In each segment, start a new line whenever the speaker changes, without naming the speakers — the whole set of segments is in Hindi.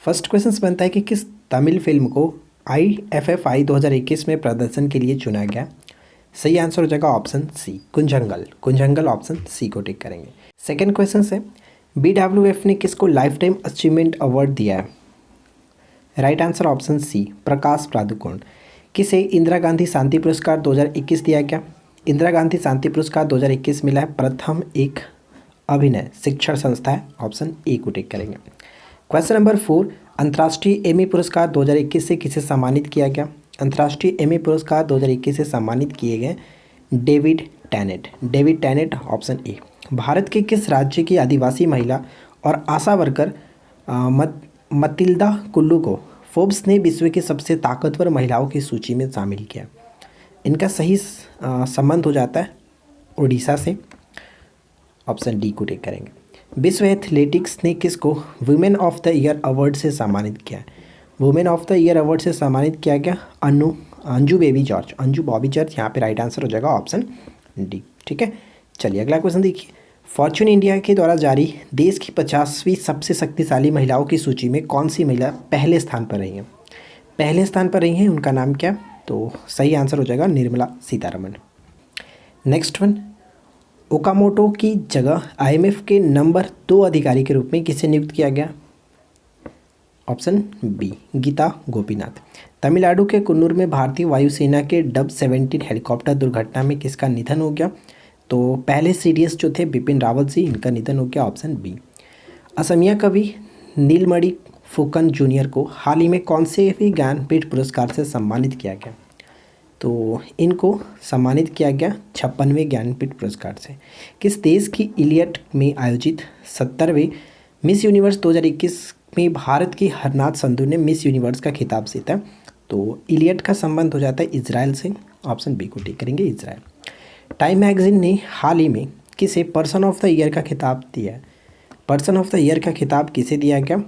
फर्स्ट क्वेश्चन बनता है कि किस तमिल फिल्म को IFFI 2021 में प्रदर्शन के लिए चुना गया। सही आंसर हो जाएगा ऑप्शन सी, कुंजंगल। कुंजंगल ऑप्शन सी को टिक करेंगे। सेकंड क्वेश्चन है BWF ने किसको लाइफ टाइम अचीवमेंट अवार्ड दिया है। Right answer option C, Prakash Padukone. किसे इंदिरा गांधी शांति पुरस्कार 2021 दिया गया। इंदिरा गांधी शांति पुरस्कार 2021 मिला है प्रथम एक अभिनय शिक्षण संस्था है, ऑप्शन ए को टिक करेंगे। क्वेश्चन नंबर 4, अंतर्राष्ट्रीय एमी पुरस्कार 2021 से किसे सम्मानित किया गया। अंतर्राष्ट्रीय एमी पुरस्कार 2021 से सम्मानित किए गए David Tennant. David Tennant option a. भारत के किस राज्य की आदिवासी महिला और आशा वर्कर मतिल्दा कुल्लू को फोर्ब्स ने विश्व की सबसे ताकतवर महिलाओं की सूची में शामिल किया। इनका सही संबंध हो जाता है उड़ीसा से, ऑप्शन डी को टिक करेंगे। विश्व एथलेटिक्स ने किसको women of the year award से सम्मानित किया। Women of the year award से सम्मानित किया गया Anju baby George, Anju Bobby George. यहाँ पे राइट आंसर हो जाएगा ऑप्शन डी। ठीक है, चलिए अगला क्वेश्चन देखिए। फॉर्च्यून इंडिया के द्वारा जारी देश की 50वीं सबसे शक्तिशाली महिलाओं की सूची में कौन सी महिला पहले स्थान पर रही हैं। पहले स्थान पर रही हैं, उनका नाम क्या। तो सही आंसर हो जाएगा Nirmala Sitharaman. Next one, Okamoto की जगह IMF के नंबर 2 अधिकारी के रूप में किसे नियुक्त किया गया। Option b, Geeta Gopinath. तमिलनाडु के कुन्नूर में भारतीय वायुसेना के डब 17 हेलीकॉप्टर दुर्घटना में किसका निधन हो गया। तो पहले CDS जो थे बिपिन रावत जी, इनका निधन हो गया, ऑप्शन बी। असमिया कवि नीलमणि फुकन जूनियर को हाल ही में कौन से भी ज्ञानपीठ पुरस्कार से सम्मानित किया गया। तो इनको सम्मानित किया गया 56वें ज्ञानपीठ पुरस्कार से। किस देश की इलियट में आयोजित 70वें मिस यूनिवर्स 2021 में भारत की हरनाथ संधू ने मिस यूनिवर्स का खिताब जीता। तो इलियट का संबंध हो जाता है इजराइल से, ऑप्शन बी को टिक करेंगे, इजराइल। टाइम मैगजीन ने हाल ही में किसे पर्सन ऑफ द ईयर का खिताब दिया है। पर्सन ऑफ द ईयर का खिताब किसे दिया गया।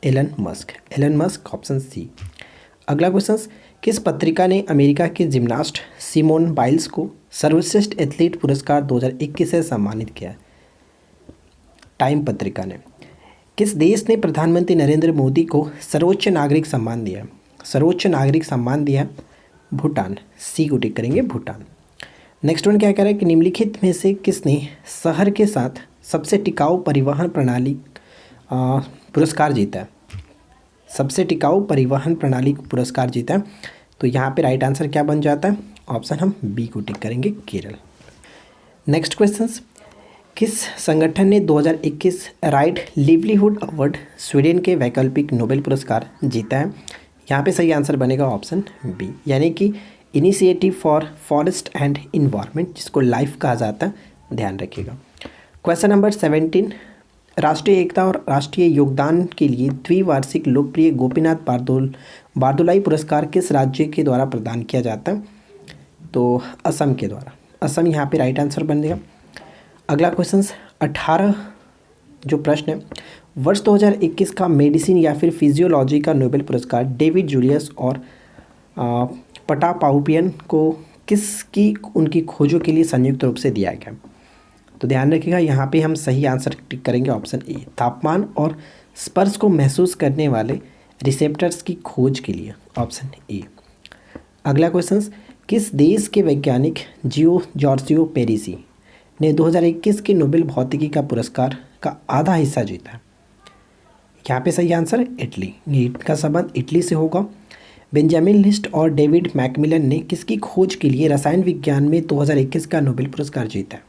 Elon Musk. Elon Musk option C. अगला क्वेश्चन, किस पत्रिका ने अमेरिका के जिम्नास्ट सिमोन बाइल्स को सर्वश्रेष्ठ एथलीट पुरस्कार 2021 से सम्मानित किया। टाइम पत्रिका ने। किस देश ने प्रधानमंत्री नरेंद्र मोदी को सर्वोच्च नागरिक सम्मान दिया। सर्वोच्च नागरिक सम्मान दिया भूटान। सी को टिक करेंगे, भूटान। नेक्स्ट वन क्या कह रहा है कि निम्नलिखित में से किसने शहर के साथ सबसे टिकाऊ परिवहन प्रणाली पुरस्कार जीता है। सबसे टिकाऊ परिवहन प्रणाली पुरस्कार जीता है। तो यहाँ पे राइट आंसर क्या बन जाता है, ऑप्शन हम बी को टिक करेंगे, केरल। नेक्स्ट क्वेश्चंस, किस संगठन ने 2021 राइट लिवलीहुड अवार्ड स्वीडन के वैकल्पिक नोबेल पुरस्कार जीता है। यहाँ पे सही आंसर बनेगा ऑप्शन बी, यानी कि initiative for forest and environment, जिसको लाइफ कहा जाता है, ध्यान रखिएगा। क्वेश्चन नंबर 17, राष्ट्रीय एकता और राष्ट्रीय योगदान के लिए द्विवार्षिक लोकप्रिय गोपीनाथ बारदोलाई पुरस्कार किस राज्य के द्वारा प्रदान किया जाता है। तो असम के द्वारा। असम यहाँ पे राइट आंसर बनेगा। अगला क्वेश्चन 18 जो प्रश्न है, वर्ष 2021 का मेडिसिन या फिर फिजियोलॉजी का नोबेल पुरस्कार डेविड जूलियस और पटापाउपियन को किसकी उनकी खोजों के लिए संयुक्त रूप से दिया गया। तो ध्यान रखिएगा, यहाँ पे हम सही आंसर टिक करेंगे ऑप्शन ए, तापमान और स्पर्श को महसूस करने वाले रिसेप्टर्स की खोज के लिए, ऑप्शन ए। अगला क्वेश्चन, किस देश के वैज्ञानिक जॉर्जियो पेरिसी ने 2021 के नोबेल भौतिकी का पुरस्कार का आधा हिस्सा जीता है। यहाँ पे सही आंसर इटली। नीट का संबंध इटली से होगा। बेंजामिन लिस्ट और डेविड मैकमिलन ने किसकी खोज के लिए रसायन विज्ञान में 2021 का नोबेल पुरस्कार जीता है।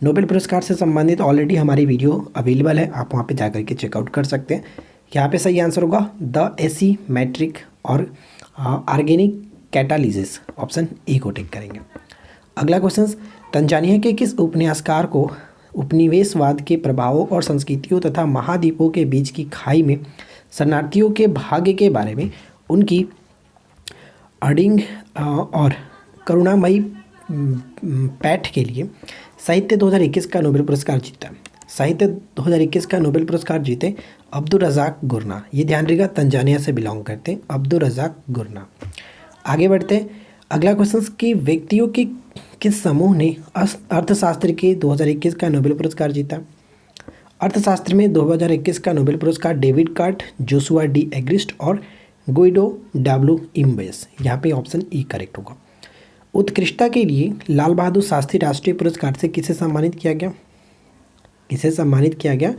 नोबेल पुरस्कार से संबंधित ऑलरेडी हमारी वीडियो अवेलेबल है, आप वहाँ पे जाकर के चेकआउट कर सकते हैं। यहाँ पे सही आंसर होगा द एसीमेट्रिक और ऑर्गेनिक कैटालिसिस, ऑप्शन ए को टिक करेंगे। अगला क्वेश्चन, तंजानिया के किस उपन्यासकार को उपनिवेशवाद के प्रभावों और संस्कृतियों तथा महाद्वीपों के बीच की खाई में शरणार्थियों के भाग्य के बारे में उनकी अडिंग और करुणामयी पैठ के लिए साहित्य 2021 का नोबेल पुरस्कार जीता। साहित्य 2021 का नोबेल पुरस्कार जीते अब्दुल रज़ाक गुरना। ये ध्यान रखिएगा, तंजानिया से बिलोंग करते हैं अब्दुल रज़ाक गुरना। आगे बढ़ते हैं। अगला क्वेश्चन कि व्यक्तियों के किस समूह ने अर्थशास्त्र के 2021 का नोबेल पुरस्कार जीता। अर्थशास्त्र में 2021 का नोबेल पुरस्कार डेविड कार्ट, जोशुआ डी एग्रिस्ट और गुइडो डब्ल्यू इम्बेस। यहाँ पे ऑप्शन ई करेक्ट होगा। उत्कृष्टता के लिए लाल बहादुर शास्त्री राष्ट्रीय पुरस्कार से किसे सम्मानित किया गया? किसे सम्मानित किया गया?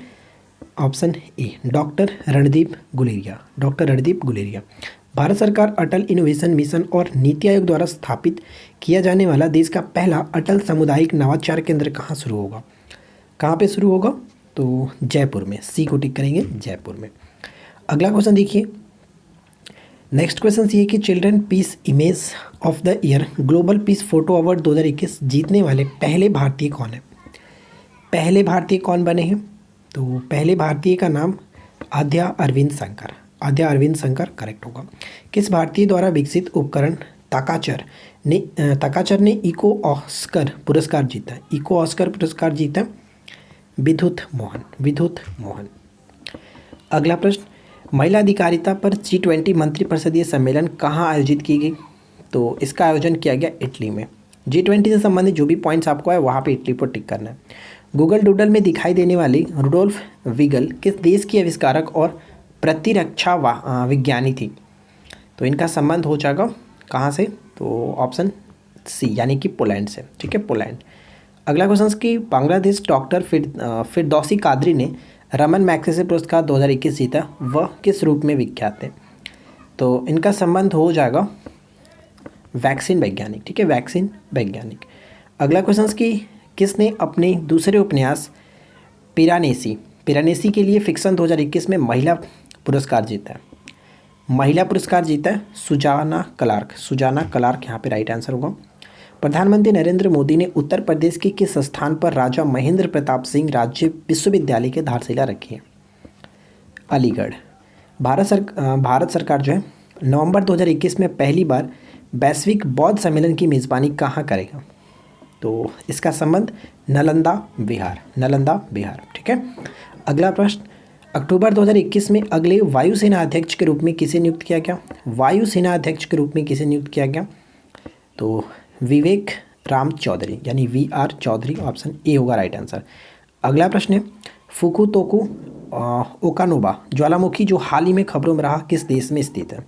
Option A doctor Randeep Guleria, doctor Randeep Guleria. Bharat सरकार अटल इनोवेशन मिशन और नीति आयोग द्वारा स्थापित किया जाने वाला देश का पहला अटल सामुदायिक नवाचार केंद्र कहाँ शुरू होगा? कहाँ पे शुरू होगा? तो जयपुर में, सी को टिक करेंगे, जयपुर में। अगला क्वेश्चन देखिए। नेक्स्ट क्वेश्चन ये कि children peace image of the year global peace photo award 2021 जीतने वाले पहले भारतीय कौन है? पहले भारतीय कौन बने हैं? तो पहले भारतीय का नाम आद्या अरविंद शंकर, आद्या अरविंद शंकर करेक्ट होगा। किस भारतीय द्वारा विकसित उपकरण तकाचर ने इको ऑस्कर पुरस्कार जीता? इको ऑस्कर पुरस्कार जीता विद्युत मोहन, विद्युत मोहन। अगला प्रश्न, महिला अधिकारिता पर G20 मंत्रिपरिषदीय सम्मेलन कहाँ आयोजित की गई? तो इसका आयोजन किया गया इटली में। G20 से संबंधित जो भी पॉइंट्स आपको है वहाँ पे इटली पर टिक करना है। गूगल डूडल में दिखाई देने वाली रुडोल्फ वीगल किस देश की आविष्कारक और प्रतिरक्षा विज्ञानी थी? तो इनका संबंध हो जाएगा कहाँ से? तो ऑप्शन सी यानी कि पोलैंड से, ठीक है, पोलैंड। अगला क्वेश्चन कि बांग्लादेश डॉक्टर फिरदौसी कादरी ने रमन मैग्सेसे पुरस्कार 2021 जीता, वह किस रूप में विख्यात है? तो इनका संबंध हो जाएगा वैक्सीन वैज्ञानिक, ठीक है, वैक्सीन वैज्ञानिक। अगला क्वेश्चन कि किसने अपने दूसरे उपन्यास पिरानेसी के लिए फिक्शन 2021 में महिला पुरस्कार जीता है? महिला पुरस्कार जीता है सुजाना क्लार्क, सुजाना क्लार्क यहाँ पे राइट आंसर होगा। प्रधानमंत्री नरेंद्र मोदी ने उत्तर प्रदेश के किस स्थान पर राजा महेंद्र प्रताप सिंह राज्य विश्वविद्यालय की आधारशिला रखी है? अलीगढ़। भारत सरकार जो है नवंबर 2021 में पहली बार वैश्विक बौद्ध सम्मेलन की मेज़बानी कहाँ करेगा? तो इसका संबंध नालंदा बिहार, नालंदा बिहार, ठीक है। अगला प्रश्न, अक्टूबर 2021 में अगले वायुसेना अध्यक्ष के रूप में किसे नियुक्त किया गया? वायुसेना अध्यक्ष के रूप में किसे नियुक्त किया गया? तो विवेक राम चौधरी यानी VR चौधरी, ऑप्शन ए होगा राइट आंसर। अगला प्रश्न है, फुकुतोकू ओकानोबा ज्वालामुखी जो हाल ही में खबरों में रहा किस देश में स्थित है?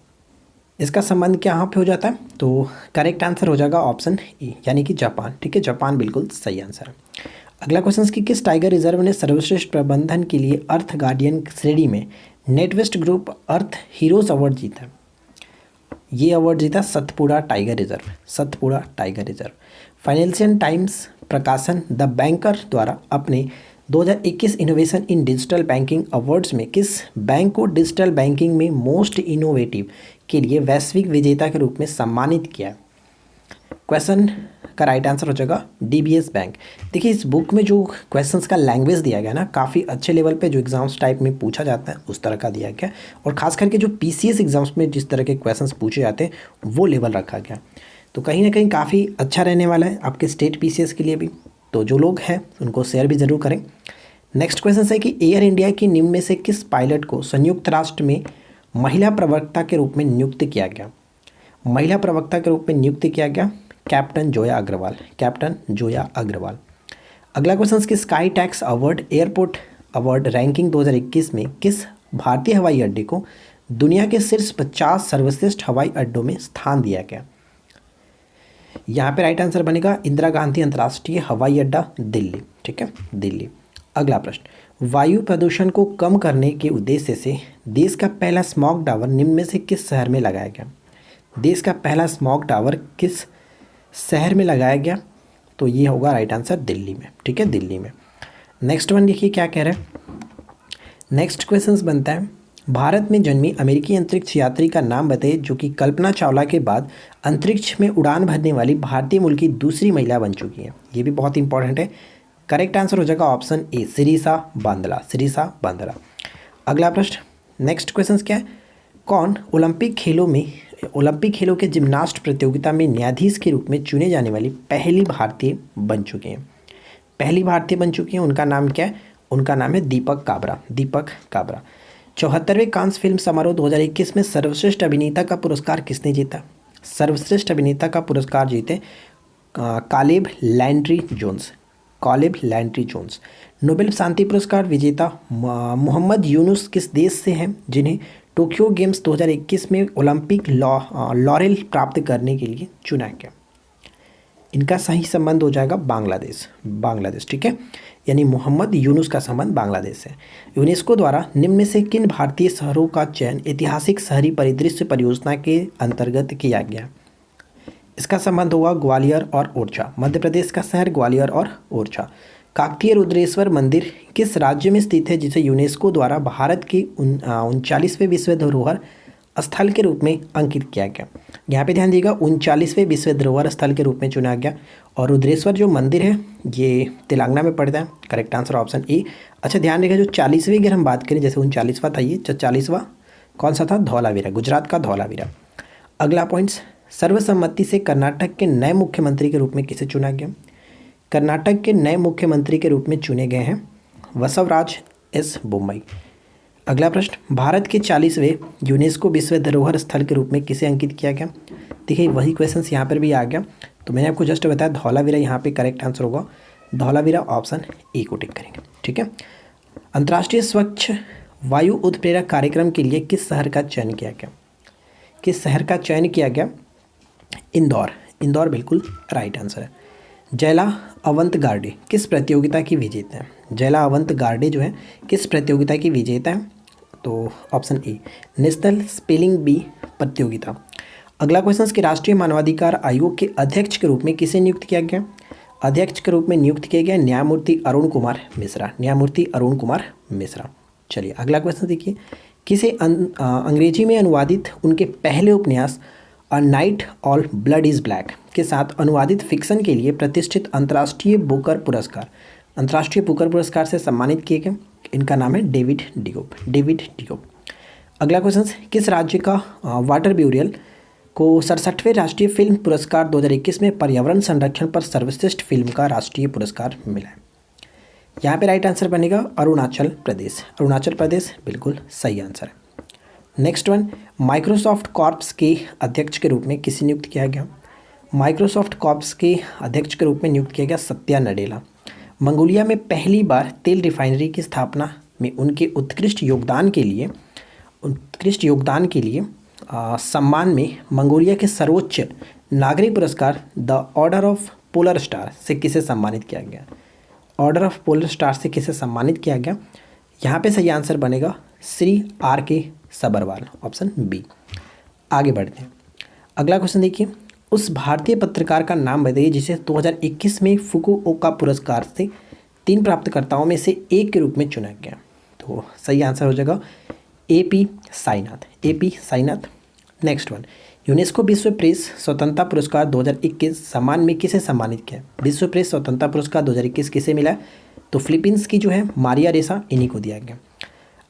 इसका संबंध क्या यहाँ पे हो जाता है? तो करेक्ट आंसर हो जाएगा ऑप्शन ए यानी कि जापान, ठीक है, जापान बिल्कुल सही आंसर है। अगला क्वेश्चन कि किस टाइगर रिजर्व ने सर्वश्रेष्ठ प्रबंधन के लिए अर्थ गार्डियन श्रेणी में नेटवेस्ट ग्रुप अर्थ हीरोज अवार्ड जीता? ये अवार्ड जीता Satpura tiger reserve, Satpura tiger reserve. Financial times प्रकाशन द बैंकर द्वारा अपने 2021 innovation in digital banking awards में किस बैंक को डिजिटल बैंकिंग में मोस्ट इनोवेटिव के लिए वैश्विक विजेता के रूप में सम्मानित किया? क्वेश्चन का राइट आंसर हो जाएगा DBS बैंक। देखिए इस बुक में जो क्वेश्चंस का लैंग्वेज दिया गया ना, काफ़ी अच्छे लेवल पे जो एग्जाम्स टाइप में पूछा जाता है उस तरह का दिया गया, और ख़ास करके जो PCS एग्जाम्स में जिस तरह के क्वेश्चंस पूछे जाते हैं वो लेवल रखा गया, तो कहीं ना कहीं काफ़ी अच्छा रहने वाला है आपके स्टेट PCS के लिए भी। तो जो लोग हैं उनको शेयर भी ज़रूर करें। नेक्स्ट क्वेश्चन है कि एयर इंडिया की निम्न में से किस पायलट को संयुक्त राष्ट्र में महिला प्रवक्ता के रूप में नियुक्त किया गया? महिला प्रवक्ता के रूप में नियुक्त किया गया कैप्टन जोया अग्रवाल, कैप्टन जोया अग्रवाल। अगला क्वेश्चन कि sky tax award airport award ranking 2021 में किस भारतीय हवाई अड्डे को दुनिया के शीर्ष 50 सर्वश्रेष्ठ हवाई अड्डों में स्थान दिया गया? यहाँ पे राइट आंसर बनेगा इंदिरा गांधी अंतर्राष्ट्रीय हवाई अड्डा दिल्ली, ठीक है, दिल्ली। अगला प्रश्न, वायु प्रदूषण को कम करने के उद्देश्य से देश का पहला स्मॉग टावर निम्न में से किस शहर में लगाया गया? देश का पहला स्मॉग टावर किस शहर में लगाया गया? तो ये होगा राइट आंसर दिल्ली में, ठीक है, दिल्ली में। नेक्स्ट वन देखिए क्या कह रहे हैं। नेक्स्ट क्वेश्चन बनता है, भारत में जन्मी अमेरिकी अंतरिक्ष यात्री का नाम बताइए जो कि कल्पना चावला के बाद अंतरिक्ष में उड़ान भरने वाली भारतीय मूल की दूसरी महिला बन चुकी है। ये भी बहुत इंपॉर्टेंट है। करेक्ट आंसर हो जाएगा ऑप्शन ए सिरीसा बांदला, सिरीसा बांदला। अगला प्रश्न, नेक्स्ट क्वेश्चन क्या है, कौन ओलंपिक खेलों के जिम्नास्ट प्रतियोगिता में न्यायाधीश के रूप में चुने जाने वाली पहली भारतीय बन चुके हैं? पहली भारतीय बन चुकी हैं, उनका नाम क्या है? उनका नाम है दीपक काबरा, दीपक काबरा। 74वें कांस फिल्म समारोह 2021 में सर्वश्रेष्ठ अभिनेता का पुरस्कार किसने जीता? सर्वश्रेष्ठ अभिनेता का पुरस्कार जीते Caleb Landry Jones. Caleb Landry Jones. Nobel शांति पुरस्कार विजेता मोहम्मद यूनुस किस देश से हैं जिन्हें टोक्यो गेम्स 2021 में ओलंपिक लॉरेल प्राप्त करने के लिए चुना गया? इनका सही संबंध हो जाएगा बांग्लादेश, ठीक है। यानी मोहम्मद यूनुस का संबंध बांग्लादेश है। यूनेस्को द्वारा निम्न में से किन भारतीय शहरों का चयन ऐतिहासिक शहरी परिदृश्य परियोजना के अंतर्गत किया गया? इसका संबंध होगा ग्वालियर और ओरछा। मध्य प्रदेश का शहर ग्वालियर और ओरछा। काकतीय रुद्रेश्वर मंदिर किस राज्य में स्थित है जिसे यूनेस्को द्वारा भारत की 39वें विश्व धरोहर स्थल के रूप में अंकित किया गया? यहाँ पे ध्यान दीजिएगा, 39वें विश्व धरोहर स्थल के रूप में चुना गया। और रुद्रेश्वर जो मंदिर है ये तेलंगाना में पड़ता है। Correct answer option A. अच्छा ध्यान रखिए, जो 40वीं की हम बात करें, जैसे 39वां था, ये 40वां कौन सा था? धौलावीरा, गुजरात का धौलावीरा। अगला पॉइंट्स, सर्वसम्मति से कर्नाटक के नए मुख्यमंत्री के रूप में किसे चुना गया? कर्नाटक के नए मुख्यमंत्री के रूप में चुने गए हैं बसवराज एस बोम्मई। अगला प्रश्न, भारत के 40वें यूनेस्को विश्व धरोहर स्थल के रूप में किसे अंकित किया गया? देखिए वही क्वेश्चंस यहाँ पर भी आ गया, तो मैंने आपको जस्ट बताया धौलावीरा यहाँ पे करेक्ट आंसर होगा। धौलावीरा ऑप्शन ए को टिक करेंगे, ठीक है। अंतर्राष्ट्रीय स्वच्छ वायु उत्प्रेरक कार्यक्रम के लिए किस शहर का चयन किया गया? किस शहर का चयन किया गया? इंदौर बिल्कुल राइट आंसर है। जयला अवंतगार्डे किस प्रतियोगिता की विजेता है? जयला अवंतगार्डे जो है किस प्रतियोगिता की विजेता है? तो option A, national spelling bee प्रतियोगिता। अगला क्वेश्चन कि राष्ट्रीय मानवाधिकार आयोग के अध्यक्ष के रूप में किसे नियुक्त किया गया? अध्यक्ष के रूप में नियुक्त किया गया न्यायमूर्ति अरुण कुमार मिश्रा। चलिए अगला क्वेश्चन देखिए, किसे अंग्रेजी में अनुवादित उनके पहले उपन्यास a night all blood is black के साथ अनुवादित फिक्शन के लिए प्रतिष्ठित अंतर्राष्ट्रीय बुकर पुरस्कार से सम्मानित किए गए? इनका नाम है डेविड डिगोप। अगला क्वेश्चन, किस राज्य का वाटर ब्यूरियल को 67वें राष्ट्रीय फिल्म पुरस्कार 2021 में पर्यावरण संरक्षण पर सर्वश्रेष्ठ फिल्म का राष्ट्रीय पुरस्कार मिला है? यहाँ पे राइट आंसर बनेगा अरुणाचल प्रदेश बिल्कुल सही आंसर है। नेक्स्ट वन, माइक्रोसॉफ्ट कॉर्प्स के अध्यक्ष के रूप में किसे नियुक्त किया गया? माइक्रोसॉफ्ट कॉर्प्स के अध्यक्ष के रूप में नियुक्त किया गया सत्या नडेला। मंगोलिया में पहली बार तेल रिफाइनरी की स्थापना में उनके उत्कृष्ट योगदान के लिए सम्मान में मंगोलिया के सर्वोच्च नागरिक पुरस्कार the order of polar star से किसे सम्मानित किया गया? ऑर्डर ऑफ पोलर स्टार से किसे सम्मानित किया गया? यहाँ पे सही आंसर बनेगा Shri R.K. Sabharwal, option B. आगे बढ़ते हैं। अगला क्वेश्चन देखिए, उस भारतीय पत्रकार का नाम बताइए जिसे 2021 में फुकुओका पुरस्कार से 3 प्राप्तकर्ताओं में से एक के रूप में चुना गया। तो सही आंसर हो जाएगा AP Sainath. Next one, UNESCO विश्व प्रेस स्वतंत्रता पुरस्कार 2021 सम्मान में किसे सम्मानित किया? विश्व प्रेस स्वतंत्रता पुरस्कार 2021 किसे मिला? तो फिलीपींस की जो है मारिया रेसा, इन्हीं को दिया गया।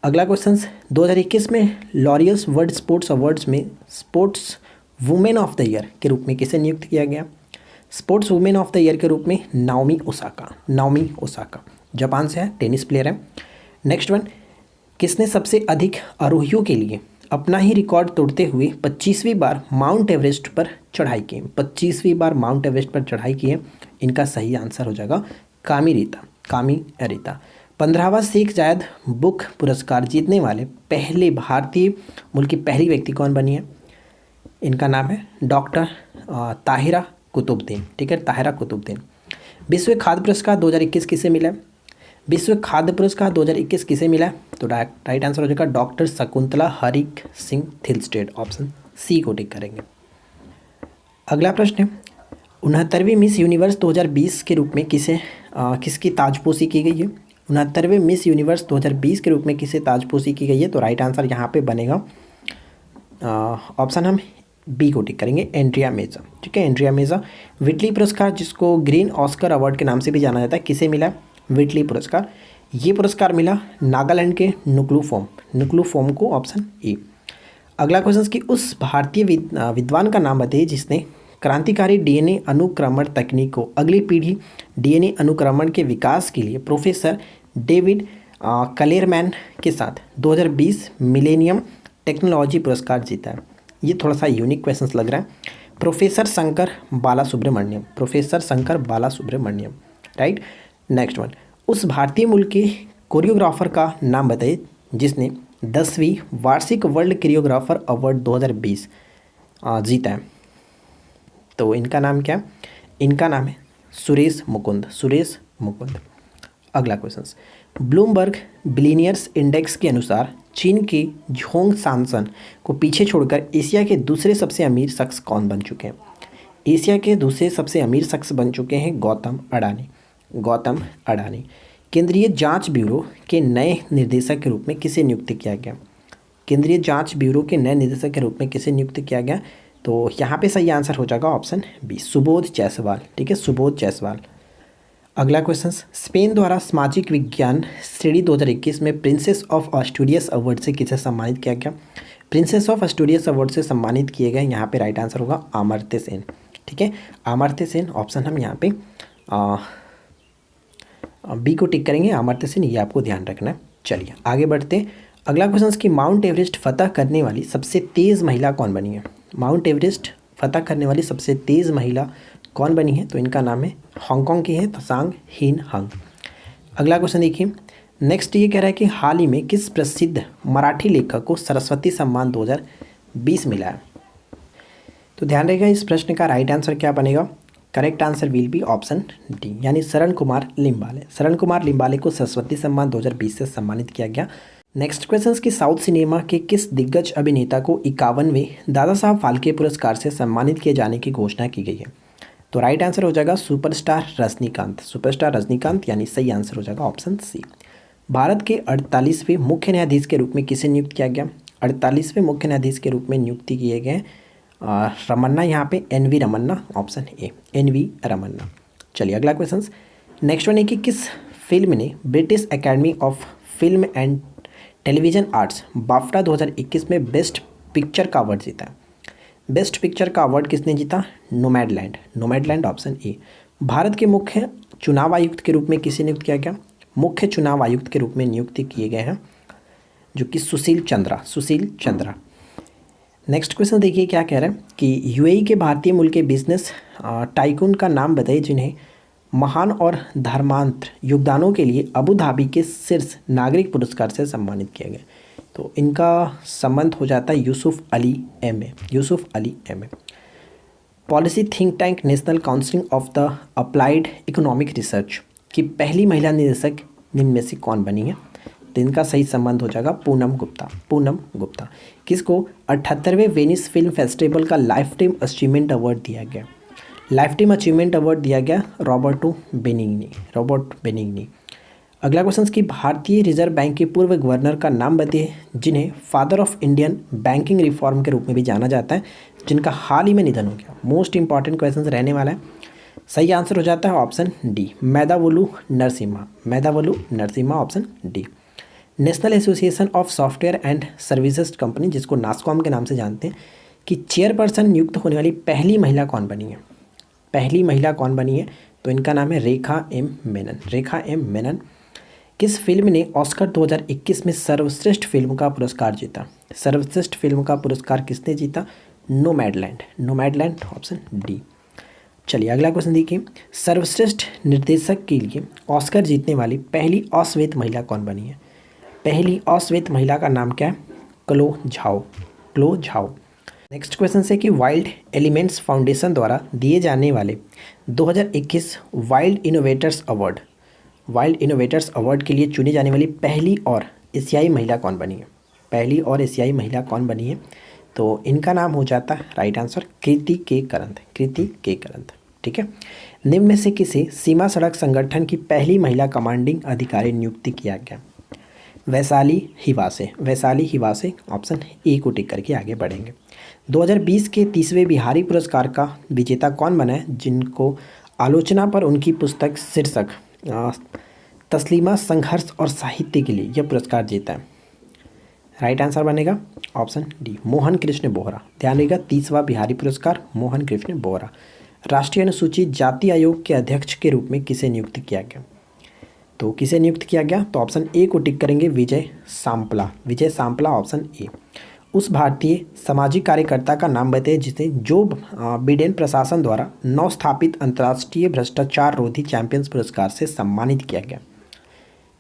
अगला क्वेश्चन, 2021 में लॉरियल्स वर्ल्ड स्पोर्ट्स अवार्ड्स में sports women of the year के रूप में किसे नियुक्त किया गया? Sports women of the year के रूप में नाओमी ओसाका जापान से है, टेनिस प्लेयर है। नेक्स्ट वन, किसने सबसे अधिक आरोहियों के लिए अपना ही रिकॉर्ड तोड़ते हुए 25वीं बार माउंट एवरेस्ट पर चढ़ाई की? 25वीं बार माउंट एवरेस्ट पर चढ़ाई की है। इनका सही आंसर हो जाएगा कामी रीता। 15वां शेख जायद बुक पुरस्कार जीतने वाले पहले भारतीय मूल की पहली व्यक्ति कौन बनी है? इनका नाम है डॉक्टर ताहिरा कुतुबुद्दीन, ठीक है, ताहिरा कुतुबुद्दीन। विश्व खाद्य पुरस्कार 2021 किसे मिला? विश्व खाद्य पुरस्कार 2021 किसे मिला? तो राइट आंसर हो जाएगा doctor Shakuntala Harak Singh Thilsted, option c को टिक करेंगे। अगला प्रश्न है, 69वीं मिस यूनिवर्स 2020 के रूप में किसकी ताजपोशी की गई है? 69वें मिस यूनिवर्स 2020 के रूप में किसे ताजपोशी की गई है? तो राइट आंसर यहाँ पे बनेगा ऑप्शन हम बी को टिक करेंगे, एंड्रिया मेजा, ठीक है, एंड्रिया मेजा। विटली पुरस्कार जिसको ग्रीन ऑस्कर अवार्ड के नाम से भी जाना जाता है, किसे मिला? विटली पुरस्कार। ये पुरस्कार मिला नागालैंड के नुक्लू को, ऑप्शन ए। अगला क्वेश्चन कि उस भारतीय विद्वान का नाम बताइए जिसने क्रांतिकारी डीएनए अनुक्रमण तकनीक को अगली पीढ़ी डीएनए अनुक्रमण के विकास के लिए प्रोफेसर डेविड कलेरमैन के साथ 2020 मिलेनियम टेक्नोलॉजी पुरस्कार जीता है। ये थोड़ा सा यूनिक क्वेश्चन लग रहा है। प्रोफेसर शंकर बाला सुब्रमण्यम, राइट। नेक्स्ट वन, उस भारतीय मूल के कोरियोग्राफर का नाम बताइए जिसने 10वीं वार्षिक वर्ल्ड कोरियोग्राफर अवार्ड 2020 जीता है। तो इनका नाम क्या है? इनका नाम है सुरेश मुकुंद, सुरेश मुकुंद। अगला क्वेश्चन, ब्लूमबर्ग बिलियनियर्स इंडेक्स के अनुसार चीन के झोंग सांसन को पीछे छोड़कर एशिया के दूसरे सबसे अमीर शख्स कौन बन चुके हैं? एशिया के दूसरे सबसे अमीर शख्स बन चुके हैं गौतम अडानी, गौतम अडानी। केंद्रीय जांच ब्यूरो के नए निदेशक के रूप में किसे नियुक्त किया गया? केंद्रीय जांच ब्यूरो के नए निदेशक के रूप में किसे नियुक्त किया गया? तो यहाँ पे सही आंसर हो जाएगा ऑप्शन बी, सुबोध जायसवाल। ठीक है, सुबोध जायसवाल। अगला क्वेश्चन, स्पेन द्वारा सामाजिक विज्ञान श्रेणी 2021 में प्रिंसेस ऑफ एस्टूरियस अवार्ड से किसे सम्मानित किया गया? प्रिंसेस ऑफ एस्टूरियस अवार्ड से सम्मानित किए गए, यहाँ पे राइट आंसर होगा अमर्त्य सेन। ठीक है, अमर्त्य सेन ऑप्शन हम यहाँ पे बी को टिक करेंगे, अमर्त्य सेन, ये आपको ध्यान रखना है। चलिए आगे बढ़ते हैं। अगला क्वेश्चन कि माउंट एवरेस्ट फतह करने वाली सबसे तेज़ महिला कौन बनी है? माउंट एवरेस्ट फतह करने वाली सबसे तेज़ महिला कौन बनी है? तो इनका नाम है, हांगकांग की है, त्सांग हिन हंग। अगला क्वेश्चन देखिए, नेक्स्ट ये कह रहा है कि हाल ही में किस प्रसिद्ध मराठी लेखक को सरस्वती सम्मान 2020 मिला है? तो ध्यान रहेगा इस प्रश्न का राइट आंसर क्या बनेगा? Correct answer will be option D, यानी शरण कुमार लिम्बाले। शरण कुमार लिम्बाले को सरस्वती सम्मान 2020 से सम्मानित किया गया। नेक्स्ट क्वेश्चन कि साउथ सिनेमा के किस दिग्गज अभिनेता को 51वें दादा साहब फाल्के पुरस्कार से सम्मानित किए जाने की घोषणा की गई है? तो राइट आंसर हो जाएगा सुपरस्टार रजनीकांत, सुपरस्टार रजनीकांत, यानी सही आंसर हो जाएगा ऑप्शन सी। भारत के 48वें मुख्य न्यायाधीश के रूप में किसे नियुक्त किया गया? 48वें मुख्य न्यायाधीश के रूप में नियुक्ति किए गए रमन्ना, यहाँ पे NV Ramana, option A NV Ramana. चलिए अगला क्वेश्चन, नेक्स्ट वन है कि किस फिल्म ने British academy of film and television arts BAFTA 2021 में बेस्ट पिक्चर का अवार्ड जीता? बेस्ट पिक्चर का अवार्ड किसने जीता? Nomadland, Nomadland, option a. भारत के मुख्य चुनाव आयुक्त के रूप में किसे नियुक्त किया गया? मुख्य चुनाव आयुक्त के रूप में नियुक्त किए गए हैं जो कि सुशील चंद्रा, सुशील चंद्रा। नेक्स्ट क्वेश्चन देखिए क्या कह रहा है कि UAE के भारतीय मूल के बिजनेस टाइकून का नाम बताइए जिन्हें महान और धर्मांतर योगदानों के लिए अबू धाबी के शीर्ष नागरिक पुरस्कार से सम्मानित किया गया। तो इनका संबंध हो जाता है Yusuf Ali MA, Yusuf Ali MA। Policy think tank national council of the applied economic research की पहली महिला निदेशक निम्न में से कौन बनी है? तो इनका सही संबंध हो जाएगा पूनम गुप्ता, पूनम गुप्ता। किसको 78वें वेनिस फिल्म फेस्टिवल का लाइफ टाइम अचीवमेंट अवार्ड दिया गया? लाइफ टाइम अचीवमेंट अवार्ड दिया गया रॉबर्टो बेनिग्नी, रॉबर्ट बेनिग्नी। अगला क्वेश्चन कि भारतीय रिजर्व बैंक के पूर्व गवर्नर का नाम बताइए जिन्हें father of Indian banking reform के रूप में भी जाना जाता है, जिनका हाल ही में निधन हो गया। मोस्ट इंपॉर्टेंट क्वेश्चन रहने वाला है। सही आंसर हो जाता है option d, Medhavulu Narasimha, Medhavulu Narasimha, option d. National association of software and services company, जिसको नास्कॉम के नाम से जानते हैं, कि चेयरपर्सन नियुक्त होने वाली पहली महिला कौन बनी है? पहली महिला कौन बनी है? तो इनका नाम है रेखा M मेनन, रेखा M मेनन। किस फिल्म ने ऑस्कर 2021 में सर्वश्रेष्ठ फिल्म का पुरस्कार जीता? सर्वश्रेष्ठ फिल्म का पुरस्कार किसने जीता? Nomadland, Nomadland, option D. चलिए अगला क्वेश्चन देखिए, सर्वश्रेष्ठ निर्देशक के लिए ऑस्कर जीतने वाली पहली अश्वेत महिला कौन बनी है? पहली अश्वेत महिला का नाम क्या है? क्लो झाओ, क्लो झाओ। नेक्स्ट क्वेश्चन है कि वाइल्ड एलिमेंट्स फाउंडेशन द्वारा दिए जाने वाले 2021 wild innovators award, wild innovators award के लिए चुनी जाने वाली पहली और एशियाई महिला कौन बनी है? पहली और एशियाई महिला कौन बनी है? तो इनका नाम हो जाता है राइट आंसर कृति के करंत, कृति के करंत। ठीक है, निम्न में से किसे सीमा सड़क संगठन की पहली महिला कमांडिंग अधिकारी नियुक्ति किया गया? वैशाली हिवासे, वैशाली हिवासे, ऑप्शन ए को टिक करके आगे बढ़ेंगे। 2020 के 30वें बिहारी पुरस्कार का विजेता कौन बना है, जिनको आलोचना पर उनकी पुस्तक शीर्षक तस्लीमा संघर्ष और साहित्य के लिए यह पुरस्कार जीता है? राइट आंसर बनेगा ऑप्शन डी, मोहन कृष्ण बोहरा। ध्यान रखिएगा 30वां बिहारी पुरस्कार मोहन कृष्ण बोहरा। राष्ट्रीय अनुसूचित जाति आयोग के अध्यक्ष के रूप में किसे नियुक्त किया गया? तो किसे नियुक्त किया गया? तो ऑप्शन ए को टिक करेंगे, विजय सांपला, विजय सांपला, ऑप्शन ए। उस भारतीय सामाजिक कार्यकर्ता का नाम बताइए जिसे जो बिडेन प्रशासन द्वारा नव स्थापित अंतर्राष्ट्रीय भ्रष्टाचार रोधी चैंपियंस पुरस्कार से सम्मानित किया गया।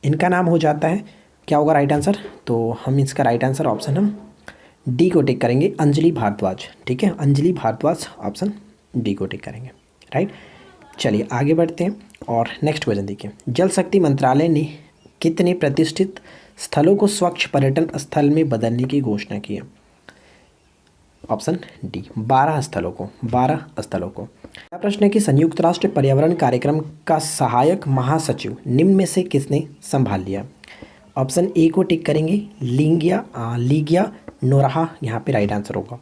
इनका नाम हो जाता है, क्या होगा राइट आंसर? तो हम इसका राइट आंसर ऑप्शन हम डी को टिक करेंगे, अंजलि भारद्वाज। ठीक है, अंजलि भारद्वाज ऑप्शन डी को टिक करेंगे, राइट। चलिए आगे बढ़ते हैं और नेक्स्ट क्वेश्चन देखिए। जल शक्ति मंत्रालय ने कितने प्रतिष्ठित स्थलों को स्वच्छ पर्यटन स्थल में बदलने की घोषणा की है? ऑप्शन डी 12 स्थलों को, 12 स्थलों को। अगला प्रश्न है कि संयुक्त राष्ट्र पर्यावरण कार्यक्रम का सहायक महासचिव निम्न में से किसने संभाल लिया? ऑप्शन ए को टिक करेंगे, लीगिया नोराहा यहाँ पे राइट आंसर होगा।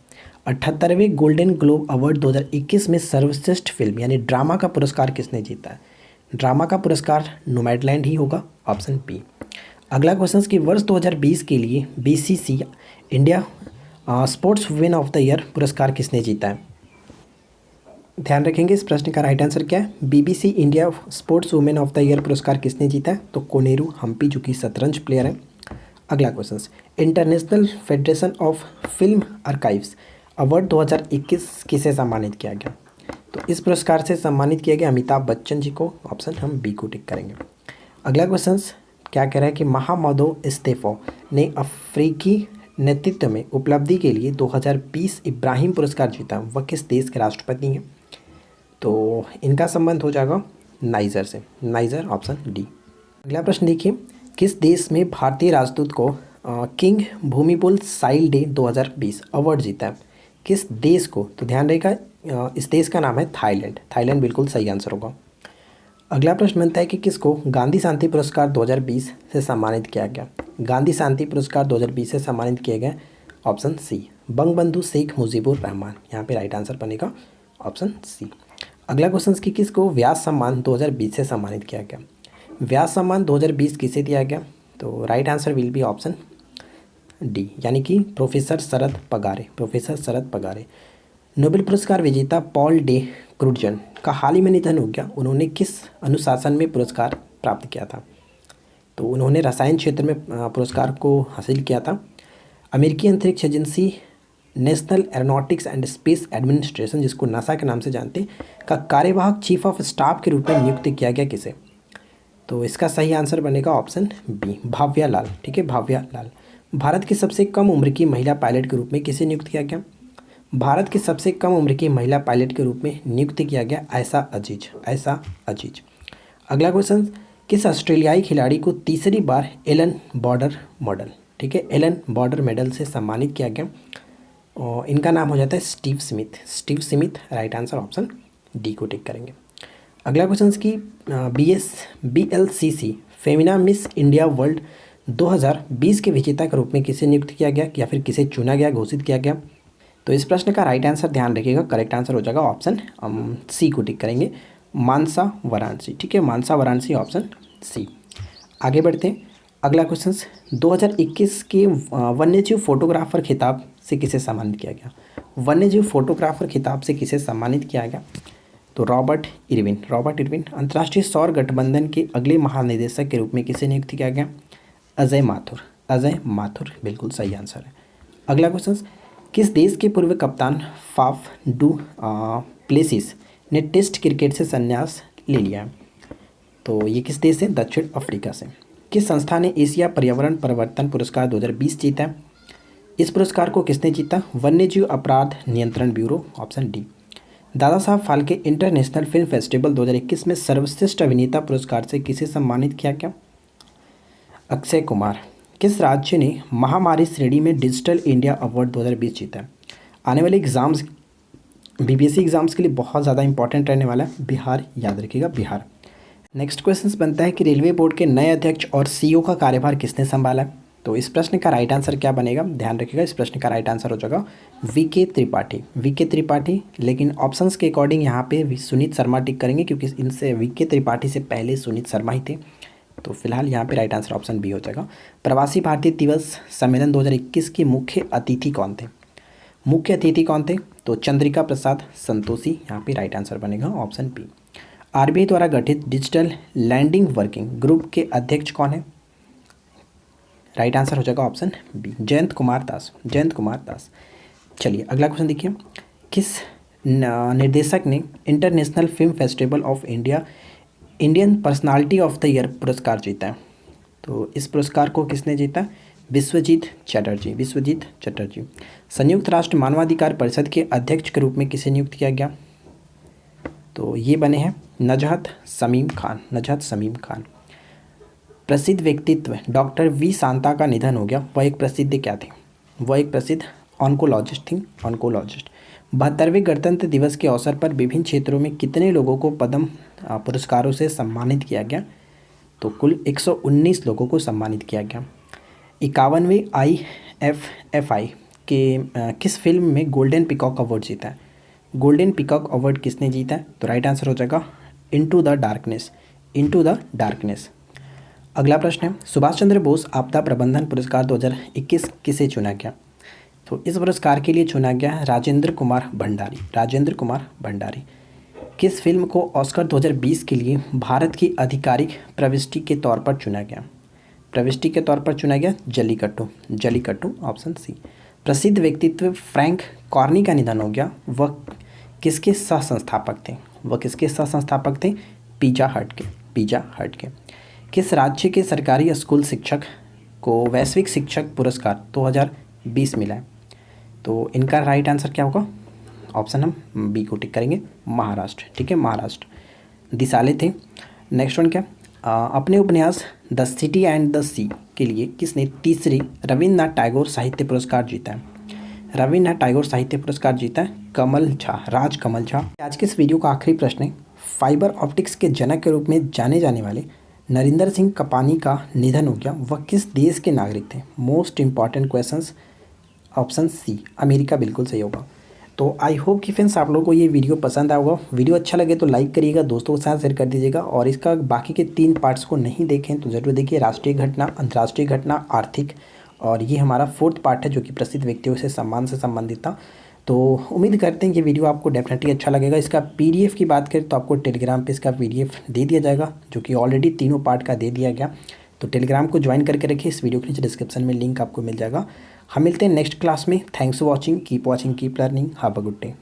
78वें गोल्डन ग्लोब अवार्ड 2021 में सर्वश्रेष्ठ फिल्म यानी ड्रामा का पुरस्कार किसने जीता है? ड्रामा का पुरस्कार नोमैडलैंड ही होगा, ऑप्शन बी। अगला क्वेश्चन कि वर्ष 2020 के लिए BCC India sports women of the year पुरस्कार किसने जीता है? ध्यान रखेंगे इस प्रश्न का राइट आंसर क्या है। BBC India sports women of the year पुरस्कार किसने जीता है? तो कोनेरू हम्पी जो कि शतरंज प्लेयर है। अगला question, international federation of film archives award 2021 किसे सम्मानित किया गया? तो इस पुरस्कार से सम्मानित किया गया अमिताभ बच्चन जी को, ऑप्शन हम बी को टिक करेंगे। अगला क्वेश्चन क्या कह रहा है कि महामदो इस्तेफो ने अफ्रीकी नेतृत्व में उपलब्धि के लिए 2020 इब्राहिम पुरस्कार जीता, वह किस देश के राष्ट्रपति हैं? तो इनका संबंध हो जाएगा नाइजर से, नाइजर ऑप्शन डी। अगला प्रश्न देखिए, किस देश में भारतीय राजदूत को किंग भूमिबोल साइल डे 2020 अवार्ड जीता है? किस देश को? तो ध्यान रहेगा इस देश का नाम है थाईलैंड। थाईलैंड बिल्कुल सही आंसर होगा। अगला प्रश्न बनता है कि किसको गांधी शांति पुरस्कार 2020 से सम्मानित किया गया? गांधी शांति पुरस्कार 2020 से सम्मानित किया गया, ऑप्शन सी, बंगबंधु शेख मुजीबुर रहमान। यहाँ पे राइट आंसर बनेगा ऑप्शन सी। अगला क्वेश्चन कि किसको व्यास सम्मान 2020 से सम्मानित किया गया? व्यास सम्मान 2020 किसे दिया गया? तो right answer will be option D, यानी कि प्रोफेसर शरद पगारे, प्रोफेसर शरद पगारे। नोबेल पुरस्कार विजेता पॉल डे क्रूजन का हाल ही में निधन हो गया। उन्होंने किस अनुशासन में पुरस्कार प्राप्त किया था? तो उन्होंने रसायन क्षेत्र में पुरस्कार को हासिल किया था। अमेरिकी अंतरिक्ष agency national aeronautics and space administration, जिसको नासा के नाम से जानते हैं, का कार्यवाहक चीफ ऑफ स्टाफ के रूप में नियुक्त किया गया किसे? तो इसका सही आंसर बनेगा ऑप्शन बी, भाव्या लाल। ठीक है, भाव्या लाल। भारत की सबसे कम उम्र की महिला पायलट के रूप में किसे नियुक्त किया गया? भारत की सबसे कम उम्र की महिला पायलट के रूप में नियुक्त किया गया आयशा अजीज, आयशा अजीज। अगला क्वेश्चन, किस ऑस्ट्रेलियाई खिलाड़ी को तीसरी बार एलन बॉर्डर मॉडल, ठीक है, एलन बॉर्डर मेडल से सम्मानित किया गया? और इनका नाम हो जाता है Steve Smith, Steve Smith. Right answer option D को टिक करेंगे। अगला क्वेश्चन की BLCC Femina miss India world 2020 के विजेता के रूप में किसे नियुक्त किया गया या फिर किसे चुना गया, घोषित किया गया? तो इस प्रश्न का राइट आंसर ध्यान रखिएगा, करेक्ट आंसर हो जाएगा ऑप्शन सी को टिक करेंगे, मानसा वाराणसी। ठीक है, मानसा वाराणसी ऑप्शन सी। आगे बढ़ते हैं। अगला क्वेश्चन, 2021 के वन्यजीव फोटोग्राफर खिताब से किसे सम्मानित किया गया? वन्यजीव फोटोग्राफर खिताब से किसे सम्मानित किया गया? तो रॉबर्ट इरविन, रॉबर्ट इरविन। अंतर्राष्ट्रीय सौर गठबंधन के अगले महानिदेशक के रूप में किसे नियुक्त किया गया? अजय माथुर, अजय माथुर बिल्कुल सही आंसर है। अगला क्वेश्चन, किस देश के पूर्व कप्तान फाफ डू प्लेसिस ने टेस्ट क्रिकेट से संन्यास ले लिया? तो ये किस देश से? दक्षिण अफ्रीका से। किस संस्था ने एशिया पर्यावरण परिवर्तन पुरस्कार 2020 जीता? इस पुरस्कार को किसने जीता? वन्यजीव अपराध नियंत्रण bureau, option D. Dada Saheb Phalke international film festival 2021 में सर्वश्रेष्ठ अभिनेता पुरस्कार से किसे सम्मानित किया गया? अक्षय कुमार। किस राज्य ने महामारी श्रेणी में डिजिटल इंडिया अवार्ड 2020 जीता? आने वाले एग्ज़ाम्स BPSC एग्ज़ाम्स के लिए बहुत ज़्यादा इंपॉर्टेंट रहने वाला है, बिहार, याद रखिएगा बिहार। नेक्स्ट क्वेश्चन बनता है कि रेलवे बोर्ड के नए अध्यक्ष और CEO का कार्यभार किसने संभाला? तो इस प्रश्न का राइट आंसर क्या बनेगा? ध्यान रखिएगा, इस प्रश्न का राइट आंसर हो जाएगा VK त्रिपाठी, VK त्रिपाठी। लेकिन ऑप्शंस के अकॉर्डिंग यहाँ पे सुनीत शर्मा टिक करेंगे क्योंकि इनसे VK त्रिपाठी से पहले सुनीत शर्मा ही थे। तो फिलहाल यहाँ पे राइट आंसर ऑप्शन बी हो जाएगा। प्रवासी भारतीय दिवस सम्मेलन 2021 के मुख्य अतिथि कौन थे? मुख्य अतिथि कौन थे? तो चंद्रिका प्रसाद संतोषी, यहाँ पे राइट आंसर बनेगा ऑप्शन बी। RBI द्वारा गठित डिजिटल लैंडिंग वर्किंग ग्रुप के अध्यक्ष कौन है? राइट आंसर हो जाएगा ऑप्शन बी, जयंत कुमार दास, जयंत कुमार दास। चलिए अगला क्वेश्चन देखिए, किस निर्देशक ने international film festival of India Indian personality of the year पुरस्कार जीता है? तो इस पुरस्कार को किसने जीता? विश्वजीत चटर्जी, विश्वजीत चटर्जी। संयुक्त राष्ट्र मानवाधिकार परिषद के अध्यक्ष के रूप में किसे नियुक्त किया गया? तो ये बने हैं नजहत समीम खान, नजहत समीम खान। प्रसिद्ध व्यक्तित्व डॉक्टर वी शांता का निधन हो गया, वह एक प्रसिद्ध क्या थी? वह एक प्रसिद्ध ऑन्कोलॉजिस्ट थी, ऑन्कोलॉजिस्ट। 72वें गणतंत्र दिवस के अवसर पर विभिन्न क्षेत्रों में कितने लोगों को पद्म पुरस्कारों से सम्मानित किया गया? तो कुल 119 लोगों को सम्मानित किया गया। 51वें IFFI के किस फिल्म में गोल्डन पीकॉक अवार्ड जीता है? गोल्डन पीकॉक अवार्ड किसने जीता है? तो राइट आंसर हो जाएगा into the darkness, into the darkness. अगला प्रश्न है, सुभाष चंद्र बोस आपदा प्रबंधन पुरस्कार 2021 किसे चुना गया? तो इस पुरस्कार के लिए चुना गया राजेंद्र कुमार भंडारी, राजेंद्र कुमार भंडारी। किस फिल्म को ऑस्कर 2020 के लिए भारत की आधिकारिक प्रविष्टि के तौर पर चुना गया? प्रविष्टि के तौर पर चुना गया जल्लीकट्टू, जल्लीकट्टू, ऑप्शन सी। प्रसिद्ध व्यक्तित्व फ्रैंक कॉर्नी का निधन हो गया, वह किसके सह संस्थापक थे? वह किसके सह संस्थापक थे? पिज़्ज़ा हट के, पिज़्ज़ा हट के। किस राज्य के सरकारी स्कूल शिक्षक को वैश्विक शिक्षक पुरस्कार 2020 मिला है? तो इनका राइट आंसर क्या होगा? ऑप्शन हम बी को टिक करेंगे, महाराष्ट्र, ठीक है, महाराष्ट्र। दिसाले थे। नेक्स्ट वन क्या, अपने उपन्यास द सिटी एंड द सी के लिए किसने तीसरी रविन्द्रनाथ टैगोर साहित्य पुरस्कार जीता है? रविन्द्रनाथ टैगोर साहित्य पुरस्कार जीता है कमल झा, राज कमल झा। आज के इस वीडियो का आखिरी प्रश्न है, फाइबर ऑप्टिक्स के जनक के रूप में जाने जाने वाले नरेंद्र सिंह कपानी का निधन हो गया, वह किस देश के नागरिक थे? Most important questions, option C America बिल्कुल सही होगा। तो आई होप कि फ्रेंड्स आप लोगों को ये वीडियो पसंद आया होगा। वीडियो अच्छा लगे तो लाइक करिएगा, दोस्तों के साथ शेयर कर दीजिएगा, और इसका बाकी के 3 पार्ट्स को नहीं देखें तो ज़रूर देखिए, राष्ट्रीय घटना, अंतर्राष्ट्रीय घटना, आर्थिक, और ये हमारा 4th पार्ट है जो कि प्रसिद्ध व्यक्तियों से सम्मान से संबंधित था। तो उम्मीद करते हैं कि वीडियो आपको डेफिनेटली अच्छा लगेगा। इसका PDF की बात करें तो आपको टेलीग्राम पे इसका PDF दे दिया जाएगा, जो कि ऑलरेडी 3 पार्ट का दे दिया गया। तो टेलीग्राम को ज्वाइन करके रखिए, इस वीडियो के नीचे डिस्क्रिप्शन में लिंक आपको मिल जाएगा। हम मिलते हैं नेक्स्ट क्लास में। Thanks for watching, keep watching, keep learning, have a good day.